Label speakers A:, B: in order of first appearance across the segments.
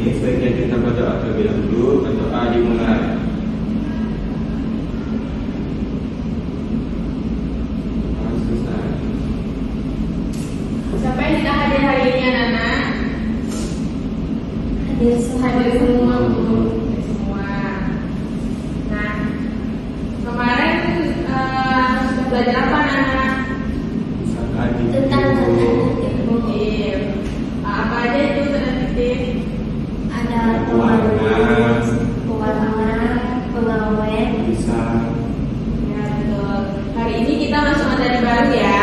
A: ini sebaiknya kita berdoa terlebih dahulu. Berdoa dimulai. Selesai.
B: Siapa yang tidak hadir hari ini anak-anak?
C: Hadir semua Bu.
B: Semua. Nah, kemarin sudah belajar apa anak-anak?
C: Tentang
B: Mungkin apa aja itu tertib?
C: ada pewarna, pengawet.
A: Bisa.
B: Ya betul. Hari ini kita masuk materi baru ya.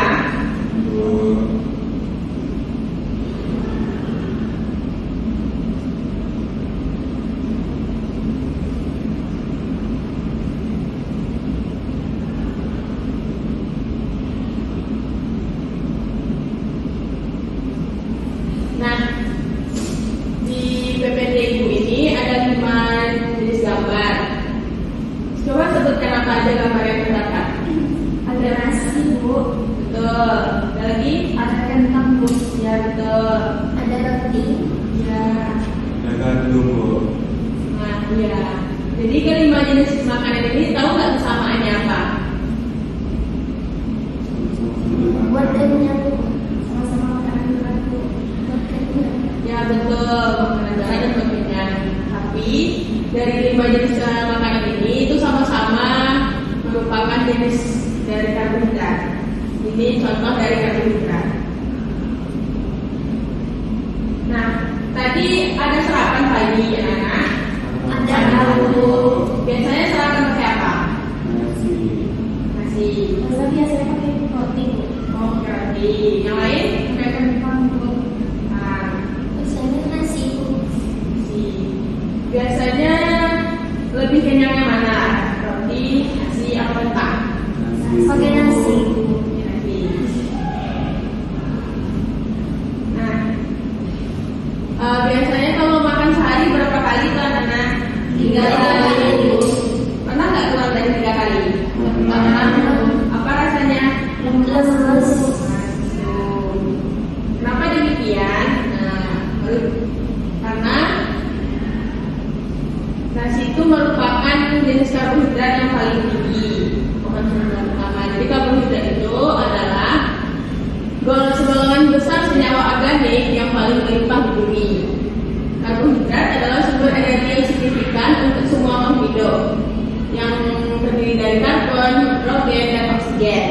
B: Nah, di PPT Ibu ini ada 5 jenis gambar. Coba sebutkan apa aja gambar yang terdapat.
C: Ada nasi Bu,
B: Betul. Ada lagi?
C: ada kentang Bu,
B: Ya betul.
C: ada roti,
B: Ya.
A: Ada gandum, Bu.
B: Nah, ya. Jadi kelima jenis makanan ini tahu nggak kesamaannya apa?
C: buat kenyang Bu, sama-sama makanan berat Bu, buat kenyang.
B: Ya betul, makanan berat dan kenyang. Tapi dari 5 jenis makanan ini itu sama-sama merupakan jenis dari karbohidrat. Ini contoh dari karbohidrat. Nah, tadi ada sarapan pagi ya anak.
C: Ada Bu,
B: Biasanya sarapan pakai apa?
A: Nasi.
B: Nasi.
C: masa biasanya pakai roti Bu,
B: Oh, roti. Yang lain?
C: ada kentang Bu,
B: Nah,
C: biasanya nasi Bu.
B: nasi. Biasanya lebih kenyang yang mana? Roti, nasi, atau kentang?
A: Nasi.
C: Pakai nasi Bu.
B: Nasi. Nah, biasanya kalau makan sehari berapa kali tuh anak-anak? 3 kali. Pernah nggak kurang dari 3 kali? Pernah. Apa rasanya?
C: Lemes.
B: Kenapa demikian? Karena nasi itu merupakan jenis karbohidrat yang paling tinggi. Karbohidrat utama. Jadi karbohidrat itu adalah segolongan besar senyawa organik yang paling melimpah di bumi. Karbohidrat adalah sumber energi yang signifikan untuk semua makhluk hidup yang terdiri dari karbon, hidrogen, dan oksigen.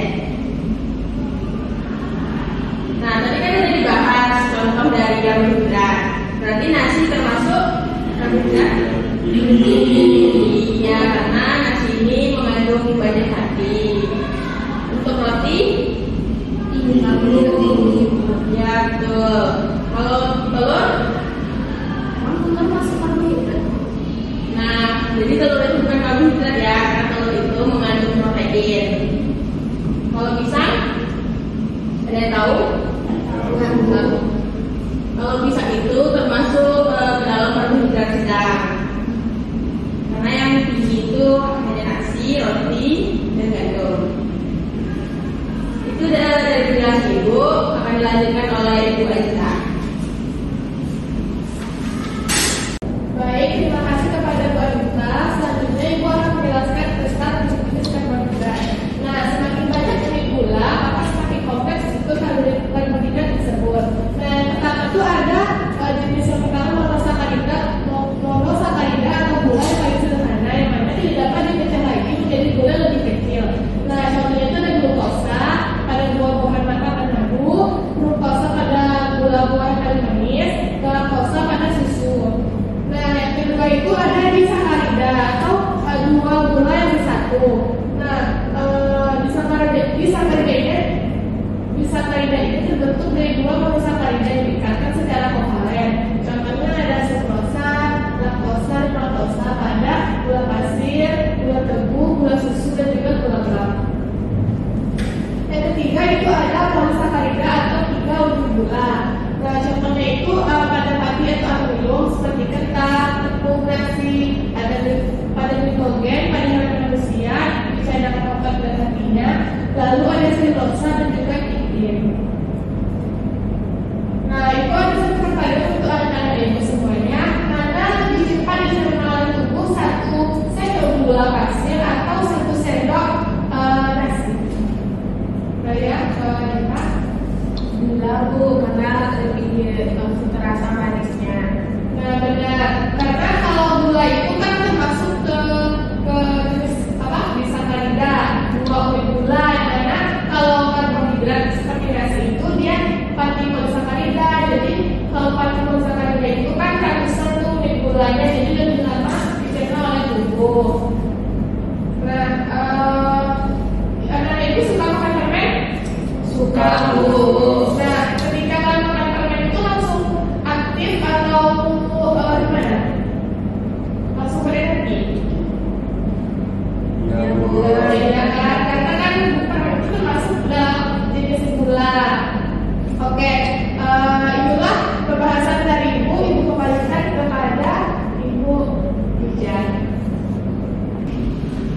B: Nah, tadi kan sudah dibahas contoh dari karbohidrat. Berarti nasi termasuk karbohidrat? Iya, karena nasi ini mengandung banyak hati. Untuk roti? Ya, betul. Kalau telur?
C: Telur masuk karbohidrat.
B: Nah, jadi telur itu bukan karbohidrat ya, karena telur itu mengandung protein. Kalau pisang? Ada yang tahu? Tahu. Kalau pisang itu termasuk dalam karbohidrat sedang. Karena yang tinggi itu hanya nasi, roti, dan gandum. Itu dari penjelasan Ibu, akan dilanjutkan oleh Ibu Aziza.
D: Baik, terima kasih kepada Bu Aziza. Selanjutnya Ibu akan menjelaskan tentang jenis karbohidrat. Nah, semakin banyak jenis gula, maka semakin kompleks itu karbohidrat tersebut. Nah, yang pertama itu ada jenis yang pertama monosakarida atau gula yang paling sederhana, yang mana tidak dapat dipecah lagi menjadi gula lebih kecil. Nah, contohnya itu ada glukosa pada buah-buahan mata dan madu, fruktosa pada gula ya kan? Karena kan karbohidrat itu termasuk dalam jenis gula. Oke, itulah pembahasan dari Ibu. Ibu kembalikan kepada Ibu Hujan.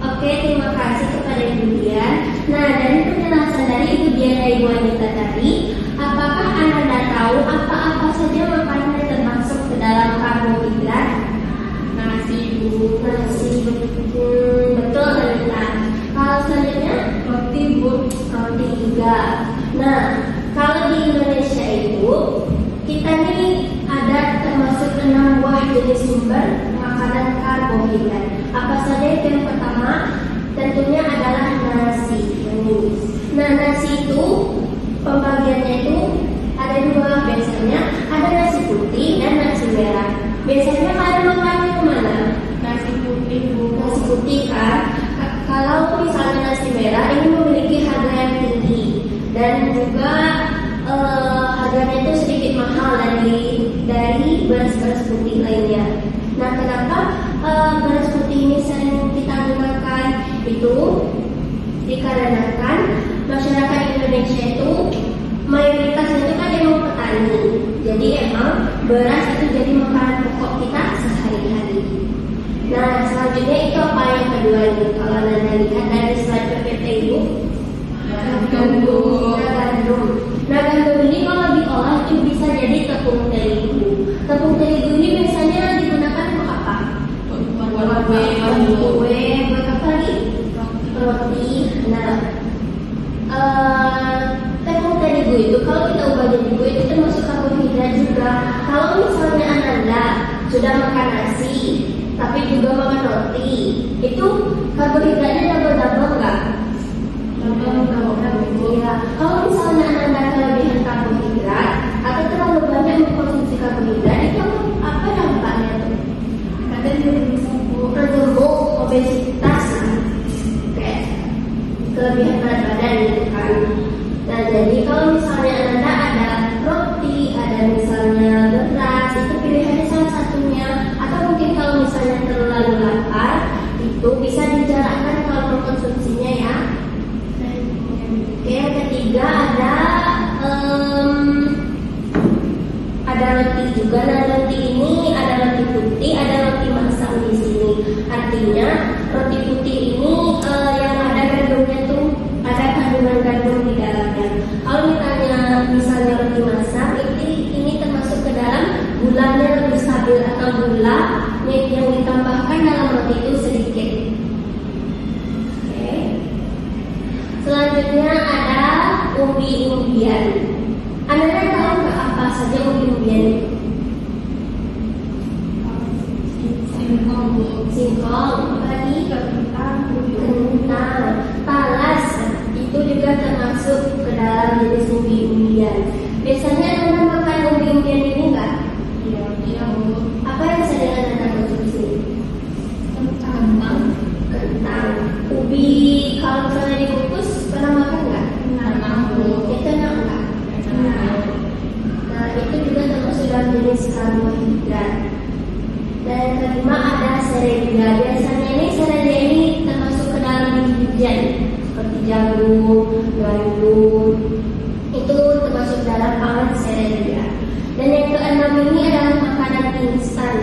C: Oke, terima kasih kepada Ibu Dian. Nah, dari penjelasan dari Ibu Dian dan Ibu Anita tadi, apakah Anda tahu apa-apa saja makanan yang termasuk ke dalam karbohidrat?
B: Nasi, Bu.
C: Nasi, betul Anita. Kalau selanjutnya roti, Bu, roti juga. Nah, kalau di Indonesia itu kita nih ada termasuk 6 buah jenis sumber makanan karbohidrat. Apa saja itu? Yang pertama tentunya adalah nasi. Nah, nasi itu pembagiannya itu ada 2 biasanya, ada nasi putih dan nasi merah. Biasanya kalian makannya kemana?
B: Nasi putih, Bu.
C: Nasi putih kan. Kalau misalnya nasi merah ini memiliki harga yang tinggi dan juga harganya itu sedikit mahal dari beras-beras putih lainnya. Nah, kenapa beras putih ini sering kita gunakan? Itu dikarenakan masyarakat Indonesia itu mayoritasnya itu kan emang petani. Jadi emang beras itu jadi makanan pokok kita sehari-hari. Nah, selanjutnya itu apa yang kedua ini? Kalau Anda lihat dari slide PPT Ibu,
B: Gandum.
C: Nah, gandum ini kalau diolah itu bisa jadi tepung terigu. Tepung terigu ini biasanya digunakan untuk apa?
B: Buat kue.
C: Buat apa lagi? Roti. Nah, tepung terigu itu kalau kita ubah jadi kue itu termasuk karbohidrat juga. Kalau misalnya Anda sudah makan nasi, tapi juga makan roti, itu karbohidratnya double enggak? Iya. Kalau misalnya Anda kelebihan karbohidrat atau terlalu banyak mengkonsumsi karbohidrat, itu apa dampaknya tuh?
B: Kadang jadi
C: Gemuk, obesitas, kayak kelebihan berat badan gitu kan. Nah, jadi kalau misalnya Anda ada roti, ada misalnya beras, itu pilihannya salah satunya. Atau mungkin kalau misalnya terlalu lapar, itu bisa dijalankan kalau mengkonsumsinya ya. Oke, yang ketiga ada roti juga. Nah, roti ini ada roti putih, ada roti masak di sini. Artinya roti putih ini yang ada gandumnya tuh ada kandungan gandum di dalamnya. Kalau misalnya roti masak ini termasuk ke dalam gulanya lebih stabil atau gula yang ditambahkan dalam roti itu sedikit. Oke. Selanjutnya ada umbi-umbian. Anda tahu nggak apa saja umbi-umbian itu? Singkong, apalagi kentang, talas, itu juga termasuk ke dalam jenis umbi-umbian. Biasanya Anda makan umbi-umbian ini nggak?
B: Iya, Bu.
C: Apa yang sering Anda konsumsi?
B: Kentang.
C: Ubi kalau misalnya dikukus pernah makan nggak?
B: Pernah, Bu.
C: Itu enak nggak? Nah, itu juga termasuk dalam jenis karbohidrat. Dan yang kelima ada seredia. Biasanya seredia ini termasuk ke dalam biji-bijian seperti jagung, gandum. Itu termasuk dalam pangan seredia. Dan yang keenam ini adalah makanan instan.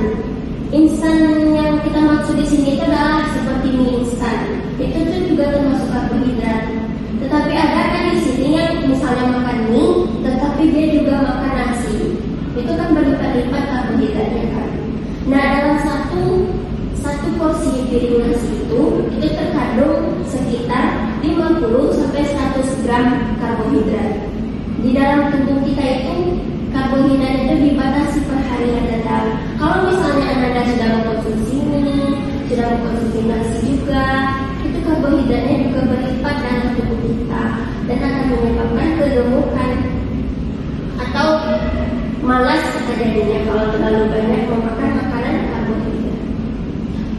C: Instan yang kita maksud di sini itu adalah seperti mie instan. Itu tuh juga termasuk karbohidrat. Tetapi ada kan di sini yang misalnya makan mie, tetapi dia juga makan nasi. Itu kan berlipat-lipat karbohidratnya kan. Nah, dalam satu porsi piring nasi itu terkandung sekitar 50 sampai 100 gram karbohidrat. Di dalam tubuh kita itu karbohidrat itu dibatasi per hari Anda tahu. Kalau misalnya Anda sudah mengkonsumsi mie, sudah mengkonsumsi nasi juga, itu karbohidratnya juga berlipat dalam tubuh kita dan akan menyebabkan kegemukan atau malas terjadinya kalau terlalu banyak memakan makanan karbohidrat.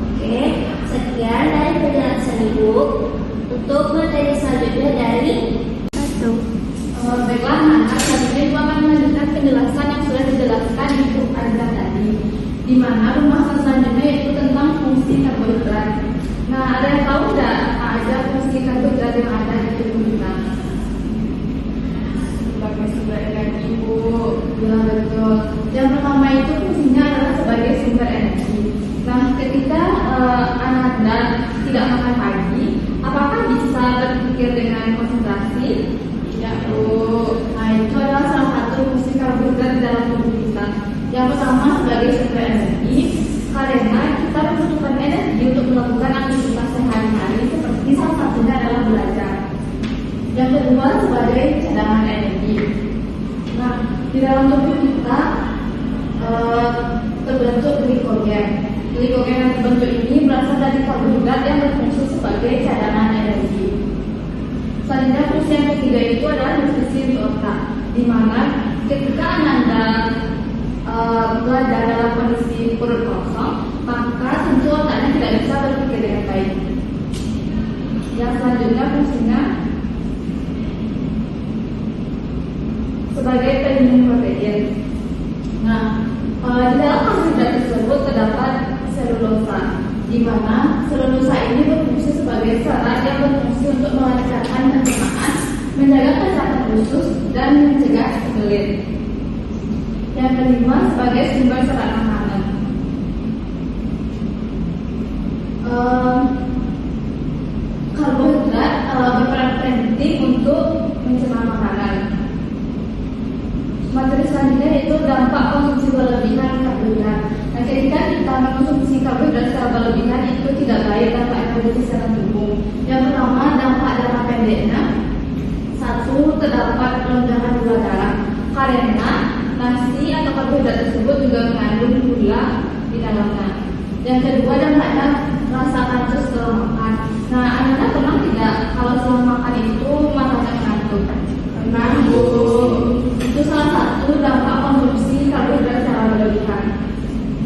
C: Oke, sekian dari penjelasan Ibu. Untuk materi selanjutnya dari
B: Baiklah, anak selanjutnya Ibu akan melanjutkan penjelasan yang sudah dijelaskan di buku Arga tadi, di mana rumasan selanjutnya yaitu tentang fungsi karbohidrat. Nah, ada yang tahu nggak apa aja fungsi
D: komposisi karbohidrat yang ada di tubuh kita.
B: Sebagai sumber energi, Bu.
D: Ya betul. Yang pertama itu fungsinya adalah sebagai sumber energi. Nah, ketika Ananda tidak makan pagi, apakah bisa berpikir dengan konsentrasi?
B: Tidak, Bu.
D: Nah, itu adalah salah satu fungsi karbohidrat di dalam tubuh kita. Yang pertama sebagai sumber energi, karena kita membutuhkan energi untuk melakukan aktivitas sehari-hari seperti salah satunya adalah belajar. Yang kedua sebagai cadangan energi. Nah, di dalam tubuh kita terbentuk glikogen. Glikogen yang terbentuk ini berasal dari karbohidrat yang berfungsi sebagai cadangan energi. Selanjutnya fungsi yang ketiga itu adalah nutrisi di otak, di mana ketika Ananda belajar dalam kondisi perut kosong, maka tentu otaknya tidak bisa berpikir dengan baik. Yang selanjutnya fungsinya sebagai pelindung protein. Nah, di dalam karbohidrat tersebut terdapat selulosa, di mana selulosa ini berfungsi sebagai serat yang berfungsi untuk melancarkan pencernaan, menjaga kesehatan usus, dan mencegah kebelit. Yang kelima sebagai sumber serat makanan. Karbohidrat berperan penting untuk mencerna makanan. Materi selanjutnya yaitu dampak konsumsi berlebihan karbohidrat. Nah, ketika kita mengkonsumsi karbohidrat secara berlebihan itu tidak baik dampaknya bagi kesehatan tubuh. Yang pertama, dampak jangka pendeknya. Satu, terdapat lonjakan gula darah karena nasi atau karbohidrat tersebut juga mengandung gula di dalamnya. Yang kedua, dampaknya rasa kantuk setelah makan. Nah, Anda pernah tidak kalau setelah makan itu matanya mengantuk?
B: Pernah, Bu.
D: Itu salah satu dampak konsumsi karbohidrat secara berlebihan.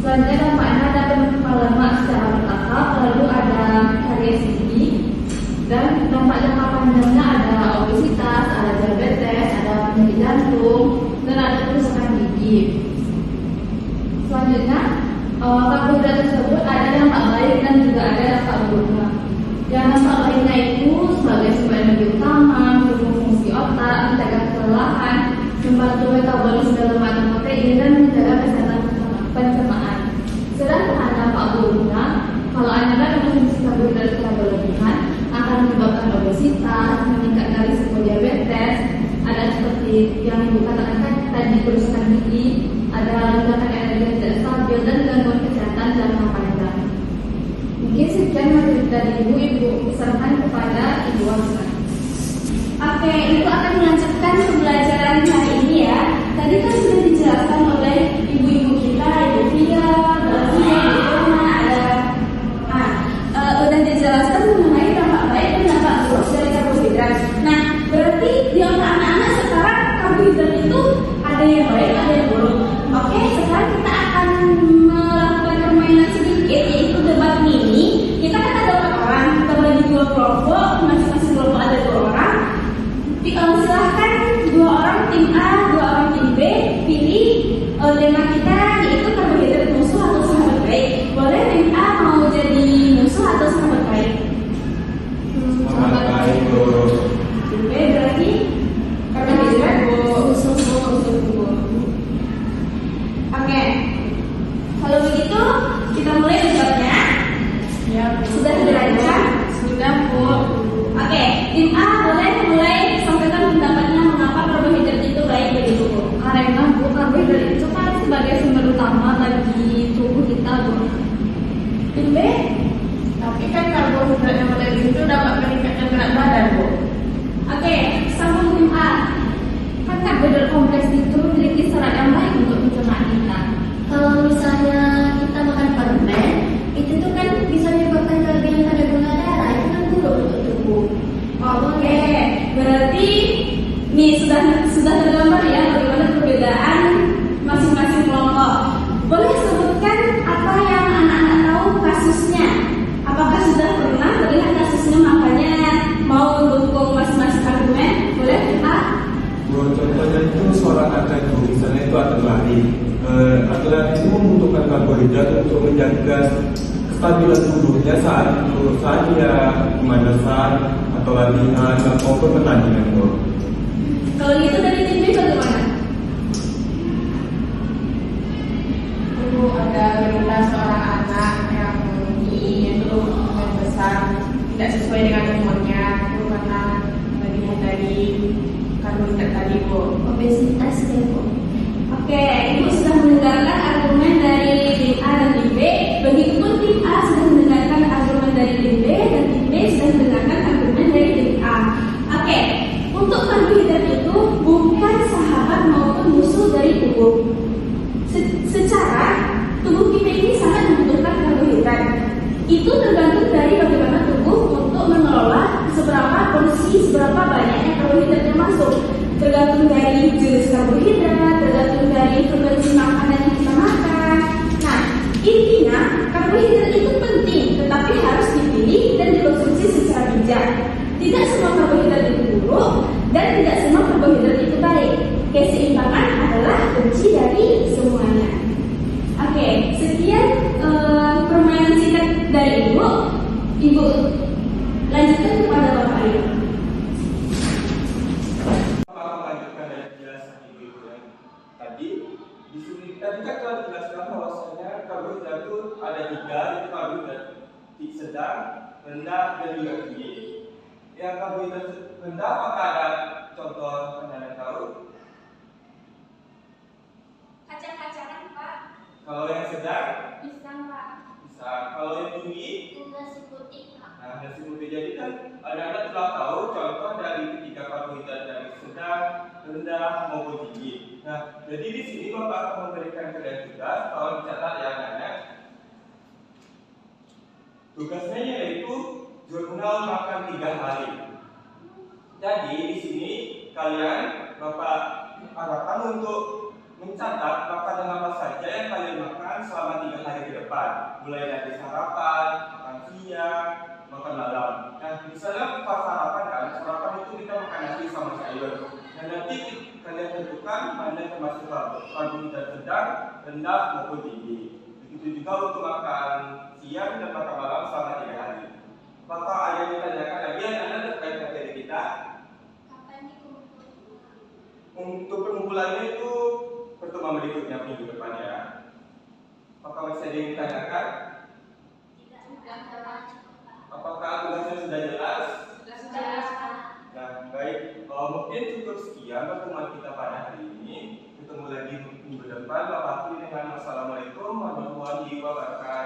D: Selanjutnya dampaknya ada penutupan lemak secara bertahap, lalu ada karies gigi, dan dampak jangka panjangnya ada obesitas, ada diabetes, ada penyakit jantung, dan ada kerusakan gigi. Selanjutnya karbohidrat tersebut ada dampak baik dan juga ada dampak buruknya. Yang dampak baiknya itu sebagai sumber energi utama, mendukung fungsi otak, menjaga kelelahan, membantu metabolisme lemak dan protein, dan menjaga kesehatan pencernaan. Sedangkan dampak buruknya, kalau Anda mengkonsumsi karbohidrat secara berlebihan, akan menyebabkan obesitas, meningkatkan risiko diabetes, ada seperti yang Ibu katakan tadi kerusakan gigi, ada lonjakan energi yang tidak stabil, dan gangguan kesehatan jangka panjang. Mungkin sekian materi dari Ibu pesankan kepada Ibu Wasna.
C: Oke, Ibu akan melanjutkan pembelajaran hari ini ya. Tadi kan sudah dijelaskan oleh ibu-ibu kita, Ibu Fia, udah dijelaskan mengenai dampak baik dan dampak buruk dari karbohidrat. Nah, berarti di otak anak-anak sekarang karbohidrat itu ada yang baik, ada yang buruk. Oke, sekarang kita akan melakukan permainan sedikit, yaitu debat mini. Kita kan ada 4 orang, kita bagi 2 kelompok, masing-masing kelompok ada 2 orang. Silahkan 2 orang tim A, 2 orang tim B, pilih tema kita yaitu karbohidrat musuh atau sahabat baik. Boleh tim A mau jadi musuh atau sahabat baik?
A: Sahabat baik, Bu.
C: Tim B berarti karbohidrat musuh. Oke, kalau begitu kita mulai menjawabnya.
B: Ya, Bu.
C: Sudah dirancang?
B: Sudah, Bu.
C: Oke, tim A boleh mulai sampaikan pendapatnya mengapa karbohidrat itu baik bagi tubuh.
D: Karena karbohidrat itu kan sebagai sumber utama bagi tubuh kita, Bu.
C: Tim B?
B: Tapi kan karbohidrat yang berlebihan itu dapat meningkatkan berat badan, Bu.
C: Oke, sambung tim A.
D: Kan karbohidrat kompleks itu memiliki serat yang baik untuk pencernaan kita.
C: Kalau misalnya kita makan permen, itu tuh kan bisa menyebabkan kelebihan pada gula darah, itu kan buruk untuk tubuh. Oke, berarti nih sudah tergambar ya bagaimana perbedaan masing-masing kelompok. Boleh sebutkan apa yang anak-anak tahu kasusnya? Apakah sudah pernah melihat kasusnya makanya mau mendukung masing-masing argumen? Boleh kita?
A: Contohnya itu seorang atlet, misalnya itu atlet lari. Atlet itu membutuhkan karbohidrat untuk menjaga kestabilan tubuhnya saat dia pemanasan atau latihan atau pertandingan Bu?
B: Kalau gitu dari tim B bagaimana?
D: Dulu ada berita seorang anak yang giginya itu lumayan besar, tidak sesuai dengan umurnya, itu karena bagian dari karbohidrat tadi Bu.
C: Obesitas ya Bu.
B: Oke, Ibu sudah mendengarkan argumen dari tim A dan tim B. Begitupun tim A sudah mendengarkan argumen dari tim B dan tim B sudah mendengarkan argumen dari tim A. Oke, untuk karbohidrat itu bukan sahabat maupun musuh dari tubuh. Secara tubuh kita ini sangat membutuhkan karbohidrat. Itu tergantung dari bagaimana tubuh untuk mengelola seberapa banyaknya karbohidrat yang masuk. Tergantung dari jenis karbohidrat, tergantung dari frekuensi makanan yang kita makan. Nah, intinya karbohidrat itu penting, tetapi harus dipilih dan dikonsumsi secara bijak. Tidak semua karbohidrat itu buruk dan tidak semua karbohidrat itu baik. Keseimbangan adalah kunci dari semuanya. Oke, sekian permainan singkat dari Ibu. Ibu lanjutkan kepada Bapak Ibu.
A: Melanjutkan dari penjelasan Ibu ya. Tadi di sini tadi kan telah dijelaskan bahwasanya karbohidrat itu ada 3, yaitu karbohidrat sedang, rendah, dan juga tinggi. Yang karbohidrat rendah apakah ada contoh Anda tahu?
C: Kacang-kacangan Pak.
A: Kalau yang sedang
C: Pisang Pak.
A: bisa, kalau yang tinggi
C: Nasi putih Pak.
A: nah, nasi putih. Jadi kan Anda telah tahu contoh dari ketiga karbohidrat dari sedang, rendah maupun tinggi. Nah, jadi di sini Bapak akan memberikan kalian tugas, tolong dicatat ya anak-anak. Tugasnya yaitu jurnal makan 3 hari. Jadi di sini kalian Bapak harapkan untuk mencatat makanan apa saja yang kalian makan selama 3 hari ke depan, mulai dari sarapan, makan siang, makan malam. Nah, misalnya pas sarapan kan, sarapan itu kita makan nasi sama sayur. Nah, nanti kalian tentukan mana yang termasuk karbohidrat sedang, rendah maupun tinggi. Begitu juga untuk makan siang dan makan malam selama 3 hari. Bapak ada yang ditanyakan lagi anak-anak terkait materi kita.
C: Kapan dikumpulkan?
A: Untuk pengumpulannya itu pertemuan berikutnya minggu depan ya. Apakah masih ada yang ditanyakan?
C: Tidak Pak.
A: Apakah tugasnya sudah jelas?
C: Sudah Pak.
A: Nah, baik. Mungkin cukup sekian pertemuan kita pada hari ini. Ketemu lagi minggu depan. Bapak akhiri dengan wassalamualaikum warahmatullahi wabarakatuh.